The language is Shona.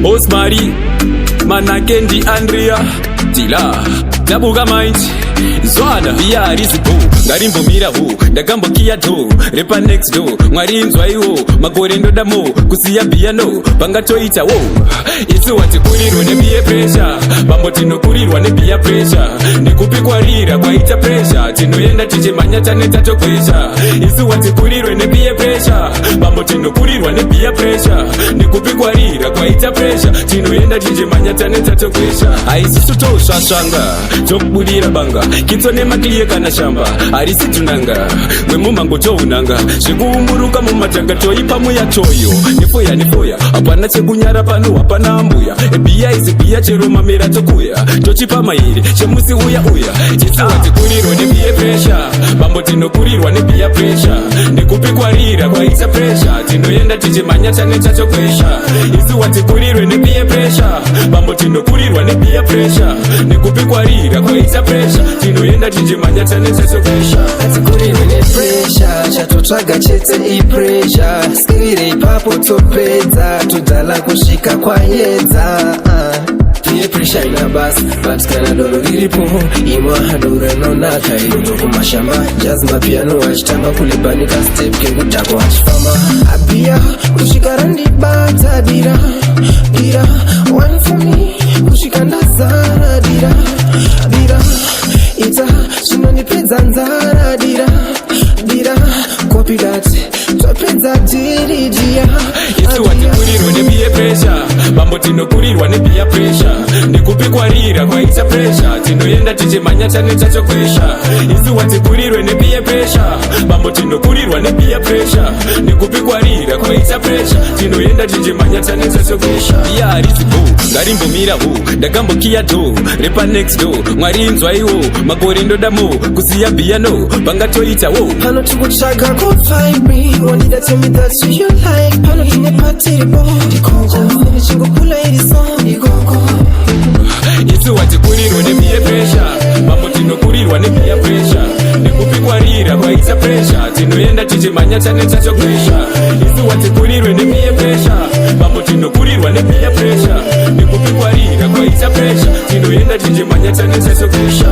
Osmari Manakendi Andrea Tila Tabuga Mind Zwana Via Rizipo Ngarimbo Mirahu Ndagambo Kia Do Repa Next Do Mwarinzwa iwo Magore ndodamo Kusiya piano Pangatoita wo Isu wati kurirwa ne peer pressure Bambo tino kurirwa ne peer pressure Nikupikwa rira kwa ita pressure Tinoyenda tichimanya chane tato kwesha Isu wati kurirwa ne peer pressure Bambo tino kurirwa ne peer pressure Nikupikwa rira kwa ita pressure Tinoyenda tichimanya chane tato kwesha Aisusu to shashanga Chokbudira banga Kitsone makliye kana shamba Arisi tunanga Mwemu mango cho unanga Shikuumburuka mumatanga toipa muya choyo Nifoya Apana chekunyara pano apana ambuya Ebia isi bia chero mamera tokuya Tochipa mairi Shemusi uya Chisi wati kurirwa ne peer pressure Bambo tino kurirwa ne peer pressure Nikupikwa rira kwa ita pressure Tinoyenda tichimanya chane chacho kwesha Isi wati kurirwa ne peer pressure Bambo tino kurirwa ne peer pressure Nikupikwa rira kwa ita pressure Tinoyenda tichimanya chane chacho kwesha Ati kurirwa ne pressure Chatotraga chete I pressure Skirire ipapo topedza Tudala kushika kwa yedza Peer pressure ina basi But kana dolo riripo Imwa hadure nona Kairujo kumashamba Jazma piano wachitamba kulibanika step Kengutako wachifama Abia kushika randi bata Dira One for me Kushika ndazara Dira Ita Shinoni peza nzara Dira Copy that Topeza diri dia Isu wati kurirwa ne peer pressure Bambo tino kurirwa ne peer pressure Nikupikwa rira kwa ita pressure Tinoyenda tichimanya chane chacho kwesha Isu wati kurirwa ne peer pressure Bambo tino kurirwa ne peer pressure Nikupikwa rira kwa ita pressure Tinoyenda tichimanya chane chacho kwesha Ya rizipo Ngarimbo Mirahu Ndagambo Kia Do Repa Next Do Mwarinzwa iwo Magore ndodamo Kusiya piano Pangatoita wo Pano tukuchaga go find me One that tell me that you like Pano kine patiri bo Dikoko Chingo pula iri song Dikoko Isu wati kurirwa ne peer pressure Bambo tino kurirwa ne peer pressure Nikupikwa rira kwa ita pressure Tinoyenda tichimanya chane chacho kwesha Isu wati kurirwa ne peer pressure Bambo tino kurirwa ne peer pressure Nikupikwa rira kwa ita pressure Tinoyenda tichimanya chane chacho kwesha